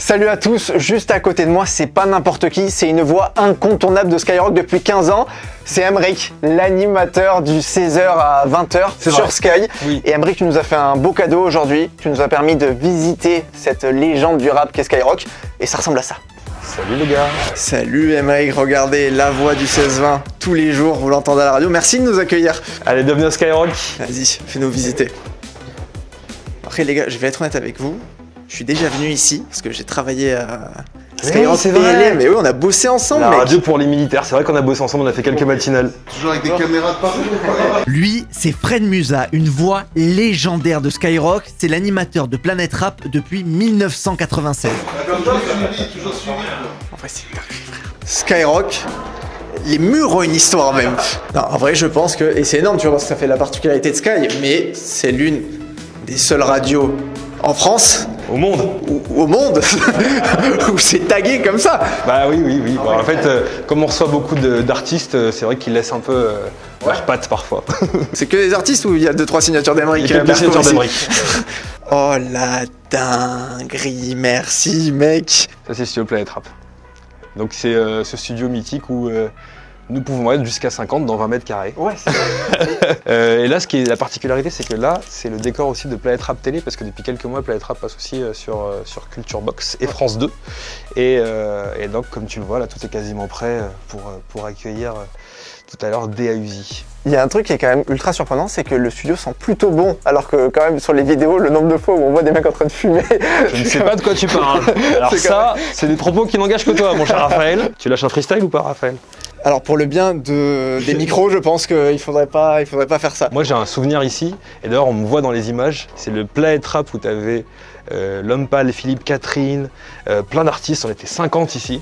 Salut à tous, juste à côté de moi, c'est pas n'importe qui, c'est une voix incontournable de Skyrock depuis 15 ans. C'est Emric, l'animateur du 16h à 20h sur Sky. Oui. Et Emric, tu nous as fait un beau cadeau aujourd'hui. Tu nous as permis de visiter cette légende du rap qu'est Skyrock. Et ça ressemble à ça. Salut les gars. Salut Emric, regardez la voix du 16-20 tous les jours, vous l'entendez à la radio. Merci de nous accueillir. Allez, bienvenue à Skyrock. Vas-y, fais-nous visiter. Après les gars, je vais être honnête avec vous. Je suis déjà venu ici parce que j'ai travaillé à Skyrock c'est PLM. vrai. Mais oui, on a bossé ensemble, La mec. radio pour les militaires, c'est vrai qu'on a bossé ensemble, on a fait quelques matinales. Toujours avec des caméras de partout. Lui, c'est Fred Musa, une voix légendaire de Skyrock. C'est l'animateur de Planète Rap depuis 1996. Toujours suivi. En vrai, c'est dingue, frère. Skyrock, les murs ont une histoire même. Non, en vrai, je pense que, et c'est énorme, tu vois, parce que ça fait la particularité de Sky, mais c'est l'une des seules radios en France, Au monde. ou au monde, où c'est tagué comme ça. Bah oui. Bon, en fait, comme on reçoit beaucoup d'artistes, c'est vrai qu'ils laissent un peu leurs pattes parfois. C'est que des artistes ou il y a 2-3 signatures d'Emric? Il y a quelques signatures d'Emric. Oh la dinguerie, merci mec. Ça c'est Studio Planète Rap. Donc c'est ce studio mythique où nous pouvons être jusqu'à 50 dans 20 mètres carrés. Ouais, c'est vrai. Et là, ce qui est la particularité, c'est que là, c'est le décor aussi de Planète Rap Télé, parce que depuis quelques mois, Planète Rap passe aussi sur Culture Box et France 2. Et donc, comme tu le vois, là, tout est quasiment prêt pour accueillir tout à l'heure Dea Uzi. Il y a un truc qui est quand même ultra surprenant, c'est que le studio sent plutôt bon, alors que quand même sur les vidéos, le nombre de fois où on voit des mecs en train de fumer. Je ne sais pas de quoi tu parles. Alors ça, c'est des propos qui n'engagent que toi, mon cher Raphaël. Tu lâches un freestyle ou pas, Raphaël? Alors pour le bien des micros, je pense qu'il faudrait pas faire ça. Moi j'ai un souvenir ici, et d'ailleurs on me voit dans les images, c'est le Planète Rap où tu avais L'Homme Pâle, Philippe Catherine, plein d'artistes, on était 50 ici.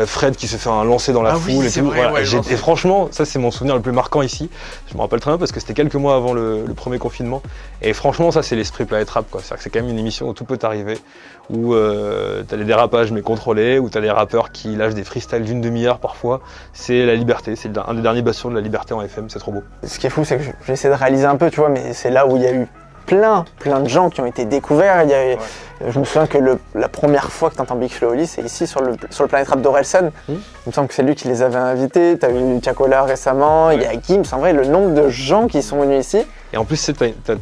Fred qui se fait un lancer dans la foule et tout. Vrai, voilà. ouais, Et franchement, ça c'est mon souvenir le plus marquant ici. Je me rappelle très bien parce que c'était quelques mois avant le premier confinement. Et franchement, ça c'est l'esprit Planète Rap, quoi. C'est-à-dire que c'est quand même une émission où tout peut arriver, où t'as les dérapages mais contrôlés, où t'as les rappeurs qui lâchent des freestyles d'une demi-heure parfois. C'est la liberté, c'est un des derniers bastions de la liberté en FM, c'est trop beau. Ce qui est fou, c'est que j'essaie de réaliser un peu, tu vois, mais c'est là où il y a eu plein de gens qui ont été découverts. Je me souviens que la première fois que tu entends Big Flo Oli, c'est ici sur le Planète Rap d'Orelsan. Il me semble que c'est lui qui les avait invités. Tu as eu Tiakola récemment, il y a Gims. En vrai, le nombre de gens qui sont venus ici. Et en plus, t'as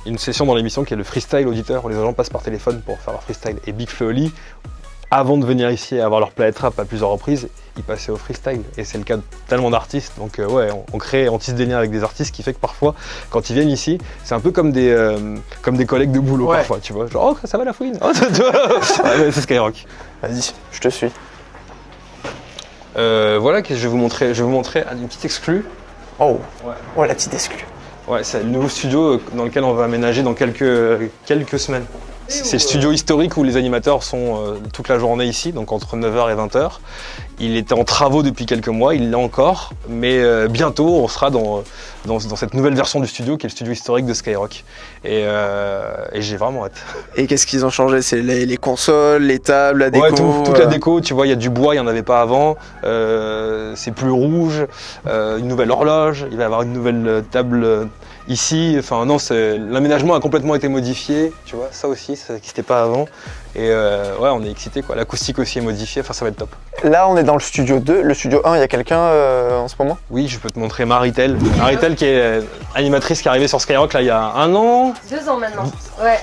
une session dans l'émission qui est le freestyle auditeur, où les gens passent par téléphone pour faire leur freestyle. Et Big Flo Oli, avant de venir ici et avoir leur Planète Rap à plusieurs reprises, ils passaient au freestyle. Et c'est le cas de tellement d'artistes. Donc ouais, on tisse des liens avec des artistes qui fait que parfois, quand ils viennent ici, c'est un peu comme des collègues de boulot parfois, tu vois. Genre, oh, ça va la fouine. Oh, ouais, c'est Skyrock. Vas-y, je te suis. Voilà, je vais vous montrer une petite exclue. Oh, Ouais. oh la petite exclue. Ouais, c'est le nouveau studio dans lequel on va aménager dans quelques semaines. C'est le studio historique où les animateurs sont toute la journée ici, donc entre 9h et 20h. Il était en travaux depuis quelques mois, il l'est encore, mais bientôt on sera dans cette nouvelle version du studio qui est le studio historique de Skyrock. Et j'ai vraiment hâte. Et qu'est-ce qu'ils ont changé? C'est les consoles, les tables, la déco? Ouais, toute la déco, tu vois, il y a du bois, il n'y en avait pas avant. C'est plus rouge, une nouvelle horloge, il va y avoir une nouvelle table ici. Enfin non, l'aménagement a complètement été modifié, tu vois, ça aussi, ça n'existait pas avant. Et ouais, on est excités, quoi. L'acoustique aussi est modifiée, enfin ça va être top. Là, on est dans le studio 2. Le studio 1, il y a quelqu'un en ce moment? Oui, je peux te montrer Maritel. Maritel qui est animatrice qui est arrivée sur Skyrock là il y a 1 an. 2 ans maintenant. Ouais.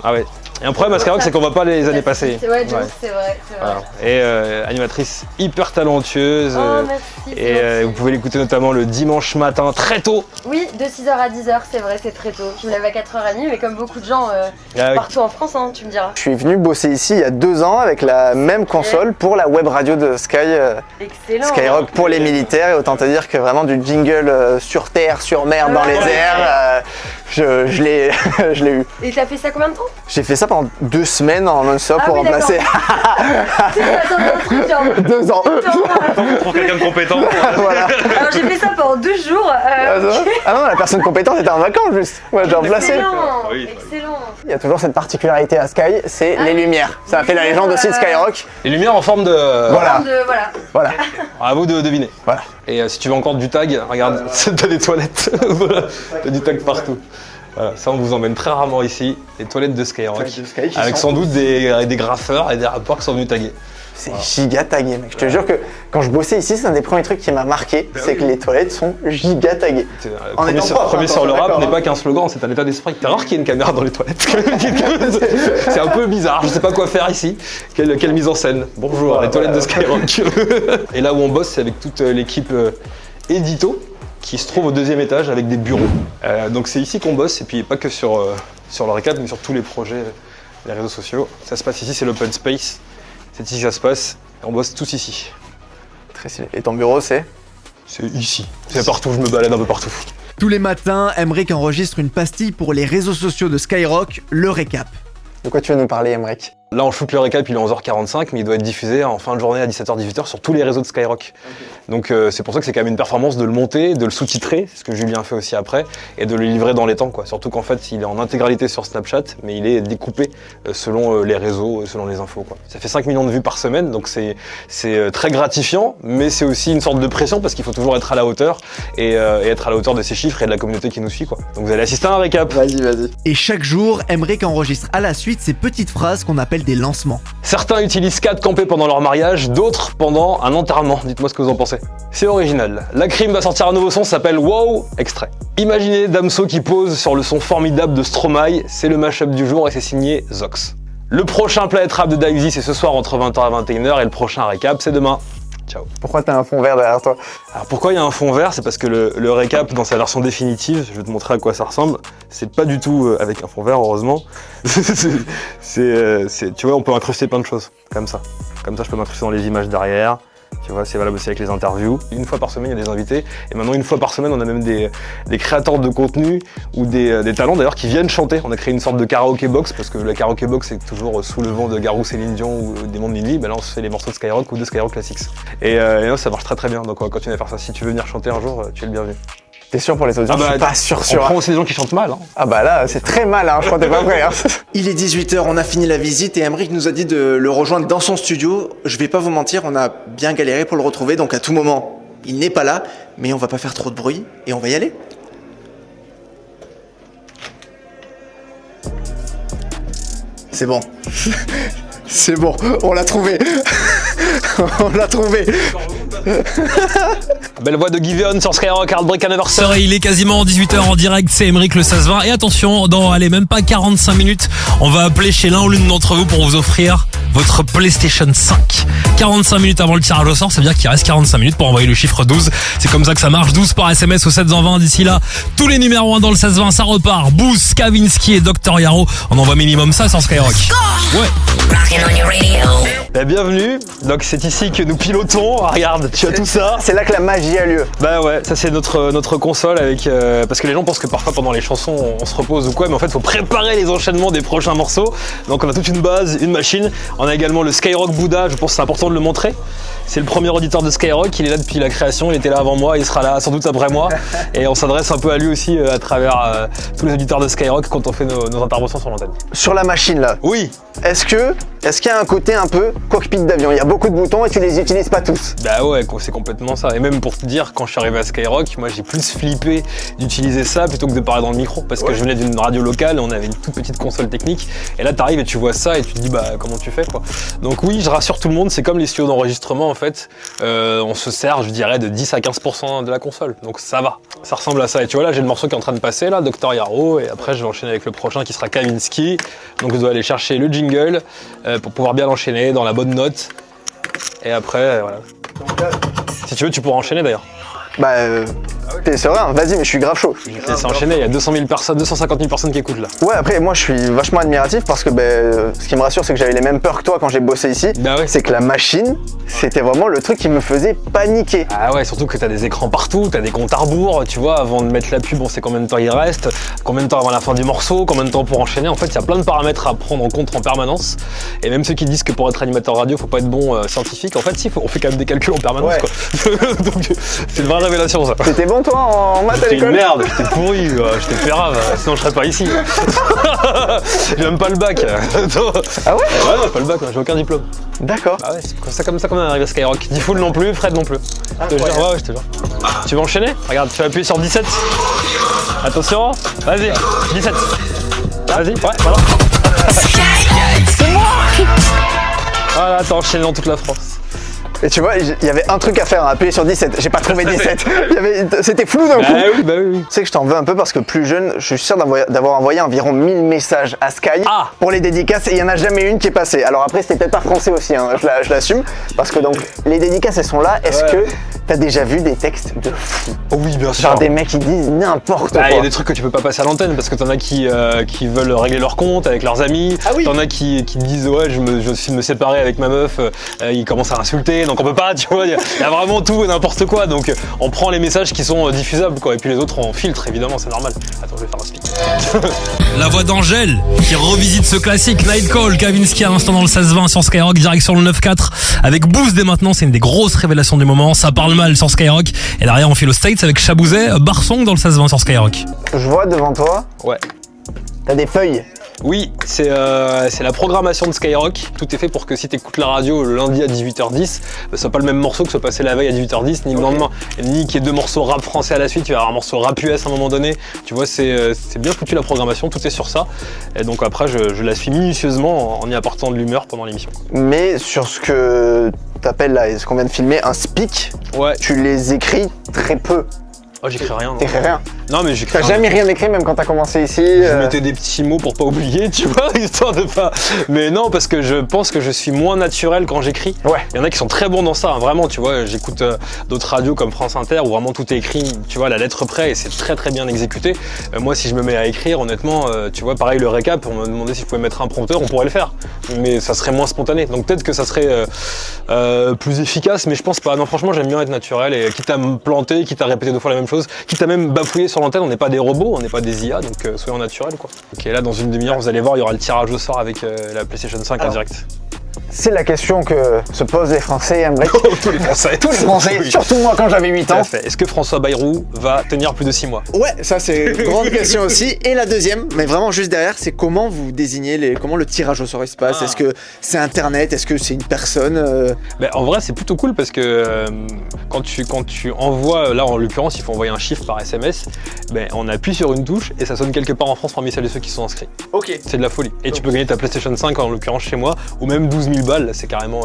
Ah ouais. Et un problème à Skyrock, c'est qu'on voit pas les années passées. Ouais, c'est vrai. Voilà. Et animatrice hyper talentueuse. Oh, merci. Et vous pouvez l'écouter notamment le dimanche matin très tôt. Oui, de 6h à 10h, c'est vrai, c'est très tôt. Je me lève à 4h30, mais comme beaucoup de gens Ah, partout en France, hein, tu me diras. Je suis venu bosser ici il y a 2 ans avec la même console pour la web radio de Sky. Excellent. Skyrock pour les militaires, et autant te dire que vraiment du jingle sur terre, sur mer, dans les airs, je l'ai eu. Et t'as fait ça combien de temps? J'ai fait ça pendant 2 semaines en non-stop Ah pour oui, remplacer. Attends, 2 ans. Pour quelqu'un de compétent. Voilà. Alors j'ai fait ça pendant 2 jours. Ah non, la personne compétente était en vacances juste. Ouais, j'ai remplacé. Excellent, Oui. excellent. Il y a toujours cette particularité à Sky, c'est les lumières. Ça a fait la légende aussi de Skyrock. Les lumières en forme de. Voilà. Voilà. Voilà. À vous de deviner. Voilà. Et si tu veux encore du tag, regarde, t'as des toilettes. Voilà. T'as du tag partout. Voilà, ça on vous emmène très rarement ici, les toilettes de Skyrock, Toilettes de Sky qui avec sont sans doute des graffeurs et des rappeurs qui sont venus taguer. C'est giga tagué, mec. Je te jure que quand je bossais ici, c'est un des premiers trucs qui m'a marqué, c'est que les toilettes sont giga taguées. En Premier étant sur, propre, premier hein, sur le rap d'accord, n'est hein. pas qu'un slogan, c'est un état d'esprit. T'as rare qu'il y ait une caméra dans les toilettes. C'est un peu bizarre, je sais pas quoi faire ici. Quelle mise en scène. Bonjour, les toilettes de Skyrock. Et là où on bosse, c'est avec toute l'équipe édito qui se trouve au 2e étage avec des bureaux. Donc c'est ici qu'on bosse, et puis pas que sur le récap, mais sur tous les projets, les réseaux sociaux. Ça se passe ici, c'est l'open space. C'est ici que ça se passe, et on bosse tous ici. Très stylé. Et ton bureau, c'est C'est ici. C'est partout, je me balade un peu partout. Tous les matins, Emric enregistre une pastille pour les réseaux sociaux de Skyrock, le récap. De quoi tu veux nous parler, Emric? Là, on shoot le récap, il est 11h45, mais il doit être diffusé en fin de journée à 17h-18h sur tous les réseaux de Skyrock. Donc c'est pour ça que c'est quand même une performance de le monter, de le sous-titrer, c'est ce que Julien fait aussi après, et de le livrer dans les temps, quoi. Surtout qu'en fait, il est en intégralité sur Snapchat, mais il est découpé selon les réseaux, selon les infos, quoi. Ça fait 5 millions de vues par semaine, donc c'est très gratifiant, mais c'est aussi une sorte de pression, parce qu'il faut toujours être à la hauteur, et être à la hauteur de ces chiffres et de la communauté qui nous suit, quoi. Donc vous allez assister à un récap. Vas-y. Et chaque jour, Emric enregistre à la suite ces petites phrases qu'on appelle des lancements. Certains utilisent 4 campés pendant leur mariage, d'autres pendant un enterrement. Dites-moi ce que vous en pensez. C'est original. La Crime va sortir un nouveau son, ça s'appelle Wow, extrait. Imaginez Damso qui pose sur le son formidable de Stromae, c'est le mashup du jour et c'est signé Zox. Le prochain Planète Rap de Daisy, c'est ce soir entre 20h et 21h et le prochain récap, c'est demain. Ciao. Pourquoi t'as un fond vert derrière toi? Alors pourquoi il y a un fond vert? C'est parce que le récap dans sa version définitive, je vais te montrer à quoi ça ressemble, c'est pas du tout avec un fond vert heureusement. Tu vois, on peut incruster plein de choses, comme ça. Comme ça je peux m'incruster dans les images derrière. Tu vois, c'est valable aussi avec les interviews. Une fois par semaine, il y a des invités. Et maintenant, une fois par semaine, on a même des créateurs de contenu ou des talents d'ailleurs qui viennent chanter. On a créé une sorte de karaoké box parce que le karaoké box c'est toujours sous le vent de Garou, Céline Dion ou des mondes Lily. Ben là, on se fait les morceaux de Skyrock ou de Skyrock Classics. Et là, ça marche très très bien. Donc on va continuer à faire ça. Si tu veux venir chanter un jour, tu es le bienvenu. T'es sûr pour les audiences? Je suis pas sûr. On prend aussi des gens qui chantent mal. Hein. Ah bah là, c'est très mal, hein. Je crois que t'es pas prêt. Hein. Il est 18h, on a fini la visite et Emric nous a dit de le rejoindre dans son studio. Je vais pas vous mentir, on a bien galéré pour le retrouver, donc à tout moment, il n'est pas là, mais on va pas faire trop de bruit et on va y aller. C'est bon. C'est bon, on l'a trouvé. On l'a trouvé. Belle voix de Giveon sur Skyrock, Heartbreak Anniversary. Il est quasiment 18h en direct, c'est Emric le 16-20. Et attention, dans même pas 45 minutes, on va appeler chez l'un ou l'une d'entre vous pour vous offrir votre PlayStation 5. 45 minutes avant le tirage au sort, ça veut dire qu'il reste 45 minutes pour envoyer le chiffre 12. C'est comme ça que ça marche, 12 par SMS au 720. D'ici là, tous les numéros 1 dans le 16-20, ça repart. Boost, Kavinsky et Dr Yaro. On envoie minimum ça sur Skyrock. Ouais. Bienvenue, donc c'est ici que nous pilotons. Regarde, tu as tout ça. C'est là que la magie a lieu. Bah ouais, ça c'est notre console avec parce que les gens pensent que parfois pendant les chansons on se repose ou quoi, mais en fait faut préparer les enchaînements des prochains morceaux. Donc on a toute une base, une machine. On a également le Skyrock Bouddha, je pense que c'est important de le montrer. C'est le premier auditeur de Skyrock, il est là depuis la création, il était là avant moi, il sera là sans doute après moi. Et on s'adresse un peu à lui aussi à travers tous les auditeurs de Skyrock quand on fait nos interventions sur l'antenne. Sur la machine là, Oui. est-ce qu'il y a un côté un peu cockpit d'avion? Il y a beaucoup de boutons et tu les utilises pas tous. Bah ouais, c'est complètement ça. Et même pour te dire, quand je suis arrivé à Skyrock, moi j'ai plus flippé d'utiliser ça plutôt que de parler dans le micro. Parce que je venais d'une radio locale, on avait une toute petite console technique. Et là t'arrives et tu vois ça et tu te dis bah comment tu fais quoi. Donc oui, je rassure tout le monde, c'est comme les studios d'enregistrement en fait. On se sert, je dirais, de 10 à 15% de la console. Donc ça va, ça ressemble à ça. Et tu vois là, j'ai le morceau qui est en train de passer là, Dr Yaro. Et après je vais enchaîner avec le prochain qui sera Kavinsky. Donc je dois aller chercher le jingle pour pouvoir bien l'enchaîner dans la bonne note. Et après, voilà. Si tu veux, tu pourras enchaîner d'ailleurs. Bah, t'es serein, vas-y, mais je suis grave chaud. Je vais te laisser enchaîner, il y a 200 000 personnes, 250 000 personnes qui écoutent là. Ouais, après, moi, je suis vachement admiratif parce que ce qui me rassure, c'est que j'avais les mêmes peurs que toi quand j'ai bossé ici. Bah ouais. C'est que la machine, c'était vraiment le truc qui me faisait paniquer. Ah ouais, surtout que t'as des écrans partout, t'as des comptes à rebours, tu vois, avant de mettre la pub, on sait combien de temps il reste, combien de temps avant la fin du morceau, combien de temps pour enchaîner. En fait, il y a plein de paramètres à prendre en compte en permanence. Et même ceux qui disent que pour être animateur radio, faut pas être bon scientifique, en fait, si, on fait quand même des calculs en permanence, Ouais. quoi. Donc, c'est une vraie révélation, ça. C'était bon toi en maths à J'étais une l'école? merde, j'étais pourri, j'étais fait rave, sinon je serais pas ici. J'ai même pas le bac. Ah ouais? Ouais, non, pas le bac, j'ai aucun diplôme. D'accord. Ah ouais, c'est comme ça qu'on est arrivé à Skyrock. Diffoul non plus, Fred non plus. Je te jure, ouais, je te jure. Tu veux enchaîner? Regarde, tu vas appuyer sur 17. Attention, vas-y, 17. Vas-y, ouais, voilà. C'est moi! Voilà, t'as enchaîné dans toute la France. Et tu vois, il y avait un truc à faire, appuyer sur 17. J'ai pas trouvé 17. C'était flou d'un coup. Bah oui. Tu sais que je t'en veux un peu parce que plus jeune, je suis sûr d'avoir envoyé environ 1000 messages à Sky pour les dédicaces et il n'y en a jamais une qui est passée. Alors après, c'était peut-être pas français aussi, hein, je l'assume. Parce que donc, les dédicaces, elles sont là. Est-ce que t'as déjà vu des textes de fou? Oh oui, bien sûr. Genre des mecs qui disent n'importe quoi. Il y a des trucs que tu peux pas passer à l'antenne parce que t'en as qui veulent régler leur compte avec leurs amis. Ah oui. T'en as qui disent ouais, je suis de me séparer avec ma meuf, ils commencent à insulter, donc on peut pas, tu vois. Il y a vraiment tout et n'importe quoi. Donc on prend les messages qui sont diffusables, quoi. Et puis les autres on filtre, évidemment, c'est normal. Attends, je vais faire un speak. La voix d'Angèle qui revisite ce classique Night Call, Kavinsky à l'instant dans le 16-20 sur Skyrock, direction le 9-4 avec Boost dès maintenant, c'est une des grosses révélations du moment, ça parle mal sur Skyrock et derrière on file aux States avec Chabouzet, Barsong dans le 16-20 sur Skyrock. Je vois devant toi, Ouais. t'as des feuilles. Oui, c'est la programmation de Skyrock. Tout est fait pour que si tu écoutes la radio le lundi à 18h10, ce soit pas le même morceau que soit passé la veille à 18h10, ni le lendemain. Et ni qu'il y ait deux morceaux rap français à la suite, tu vas avoir un morceau rap US à un moment donné. Tu vois, c'est bien foutu la programmation, tout est sur ça. Et donc après, je la suis minutieusement en y apportant de l'humeur pendant l'émission. Mais sur ce que t'appelles là, et ce qu'on vient de filmer, un speak, Ouais. tu les écris très peu. Oh, j'écris rien. Non. T'écris rien. Non, mais j'écris T'as jamais rien écrit, même quand t'as commencé ici. Je mettais des petits mots pour pas oublier, tu vois, histoire de pas. Mais non, parce que je pense que je suis moins naturel quand j'écris. Ouais. Il y en a qui sont très bons dans ça, hein, vraiment, tu vois. J'écoute d'autres radios comme France Inter où vraiment tout est écrit, tu vois, à la lettre près et c'est très très bien exécuté. Moi, si je me mets à écrire, honnêtement, tu vois, pareil, le récap, on me demandait si je pouvais mettre un prompteur, on pourrait le faire. Mais ça serait moins spontané. Donc peut-être que ça serait plus efficace, mais je pense pas. Non, franchement, j'aime bien être naturel et quitte à me planter, quitte à répéter 2 fois la même chose, quitte à même bafouiller sur l'antenne, on n'est pas des robots, on n'est pas des IA, donc soyons naturels, quoi. Ok, là, dans une demi-heure, vous allez voir, il y aura le tirage au sort avec la PlayStation 5 en direct. C'est la question que se posent les Français, Emmerich. Tous les Français. Tous les Français, Oui. surtout moi quand j'avais 8 Tout ans. à fait. Est-ce que François Bayrou va tenir plus de 6 mois? Ouais, ça c'est une grande question aussi. Et la deuxième, mais vraiment juste derrière, c'est comment vous désignez comment le tirage au sort il se passe. Est-ce que c'est internet? Est-ce que c'est une personne Ben, en vrai, c'est plutôt cool parce que quand tu envoies, là en l'occurrence, il faut envoyer un chiffre par SMS, ben, on appuie sur une touche et ça sonne quelque part en France parmi celles et ceux qui sont inscrits. Ok. C'est de la folie. Et tu peux gagner ta PlayStation 5 en l'occurrence chez moi, ou même 12 000 balles, c'est carrément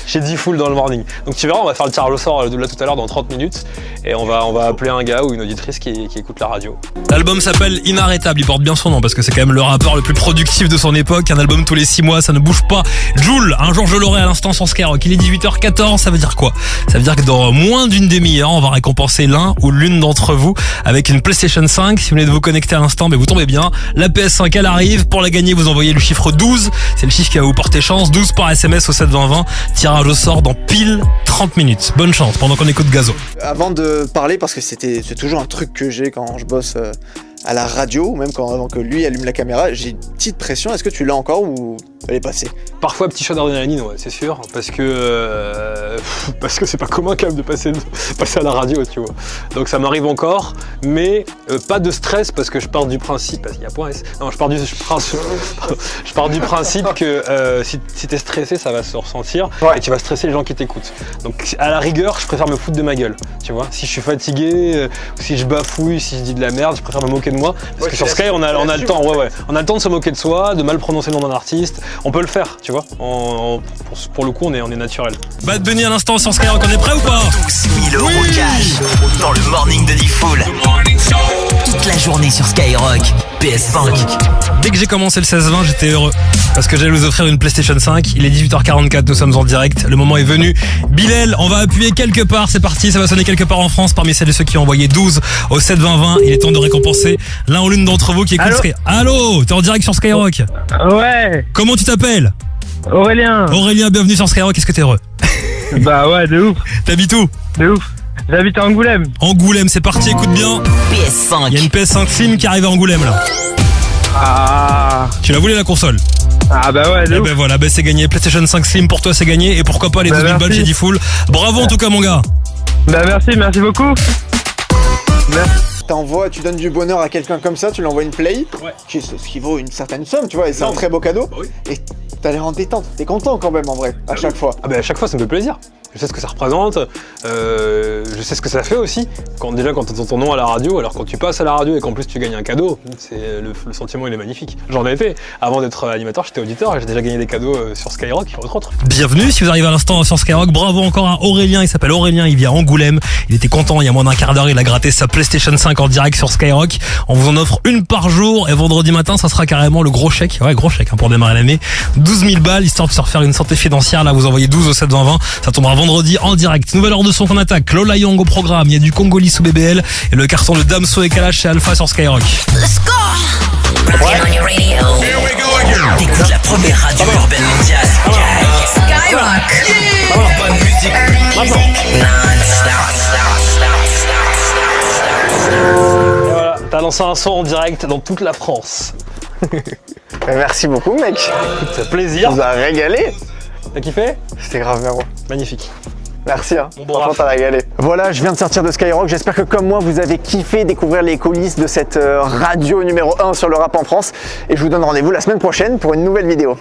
chez Diffoul dans le morning. Donc tu verras, on va faire le tirage au sort là tout à l'heure dans 30 minutes et on va appeler un gars ou une auditrice qui écoute la radio. L'album s'appelle Inarrêtable, il porte bien son nom parce que c'est quand même le rappeur le plus productif de son époque, un album tous les 6 mois, ça ne bouge pas. Jul, un jour je l'aurai à l'instant sur Skyrock, il est 18h14, ça veut dire quoi? Ça veut dire que dans moins d'une demi-heure, on va récompenser l'un ou l'une d'entre vous avec une PlayStation 5. Si vous venez de vous connecter à l'instant, mais vous tombez bien, la PS5 elle arrive, pour la gagner vous envoyez le chiffre 12, c'est le chiffre qui va vous porter chance, 12 par SMS au 72020, tirage au sort dans pile 30 minutes. Bonne chance pendant qu'on écoute Gazo. Avant de parler, parce que c'est toujours un truc que j'ai quand je bosse à la radio, ou même avant que lui allume la caméra, j'ai une petite pression. Est-ce que tu l'as encore ou elle est passée? Parfois petit shot d'adrénaline, ouais, c'est sûr, parce que c'est pas commun quand même de passer à la radio, tu vois. Donc ça m'arrive encore, mais pas de stress parce que je pars du principe, il y a point S. Non, je pars du principe que si t'es stressé, ça va se ressentir et tu vas stresser les gens qui t'écoutent. Donc à la rigueur, je préfère me foutre de ma gueule, tu vois. Si je suis fatigué, si je bafouille, si je dis de la merde, je préfère me moquer de moi parce que sur Sky, on a le temps, on a le temps de se moquer de soi, de mal prononcer le nom d'un artiste. On peut le faire, tu vois. Pour le coup, on est naturel. Bad Bunny à l'instant sur Skyrock, on est prêt ou pas? 12 000 € cash dans le morning de Diffoul. Toute la journée sur Skyrock. PS5. Dès que j'ai commencé le 16-20, j'étais heureux parce que j'allais vous offrir une PlayStation 5. Il est 18h44, nous sommes en direct. Le moment est venu. Bilal, on va appuyer quelque part. C'est parti, ça va sonner quelque part en France parmi celles et ceux qui ont envoyé 12 au 7-20-20. Il est temps de récompenser l'un ou l'une d'entre vous qui écoute Skyrock. Allô, t'es en direct sur Skyrock? Ouais, Comment tu t'appelles? Aurélien. Aurélien, bienvenue sur Skyrock. Est-ce que t'es heureux? Bah ouais, de ouf, T'habites où? de ouf. J'habite à Angoulême. Angoulême, c'est parti, écoute bien. PS5. Il y a une PS5 Slim qui arrive à Angoulême là. Ah, Tu la voulais la console? ah bah ouais, de Eh ouf. ben voilà, c'est gagné. PlayStation 5 Slim pour toi, c'est gagné. Et pourquoi pas les 12 000 balles merci. chez Diffoul. Bravo en tout cas, mon gars. Bah merci beaucoup. Tu donnes du bonheur à quelqu'un comme ça, tu lui envoies une play, ce qui vaut une certaine somme, tu vois, et c'est un très beau cadeau. Et t'as l'air en détente, t'es content quand même en vrai, à chaque fois. Ah bah à chaque fois ça me fait plaisir. Je sais ce que ça représente, je sais ce que ça fait aussi. Quand t'entends ton nom à la radio, alors quand tu passes à la radio et qu'en plus tu gagnes un cadeau, le sentiment il est magnifique. J'en ai fait. Avant d'être animateur, j'étais auditeur et j'ai déjà gagné des cadeaux sur Skyrock, entre autres. Bienvenue, si vous arrivez à l'instant sur Skyrock, bravo encore à Aurélien, il s'appelle Aurélien, il vient à Angoulême, il était content, il y a moins d'un quart d'heure, il a gratté sa PlayStation 5 en direct sur Skyrock. On vous en offre une par jour et vendredi matin, ça sera carrément le gros chèque, gros chèque pour démarrer l'année. 12 000 balles, histoire de se refaire une santé financière, là vous envoyez 12 au 7 20 20, ça tombera vendredi en direct. Nouvelle heure de son qu'on attaque, Lola Young au programme, il y a du Congolais sous BBL et le carton de Damso et Kalash chez Alpha sur Skyrock. Let's go. T'écoutes la première radio urbaine mondiale. Skyrock. Bonne musique. Et voilà, t'as lancé un son en direct dans toute la France. Merci beaucoup, mec. Écoute, plaisir. Tu nous as régalé. T'as kiffé? C'était grave, Mero. Magnifique. Merci, hein. Bon Franchement, t'as régalé. Voilà, je viens de sortir de Skyrock. J'espère que comme moi, vous avez kiffé découvrir les coulisses de cette radio numéro 1 sur le rap en France. Et je vous donne rendez-vous la semaine prochaine pour une nouvelle vidéo.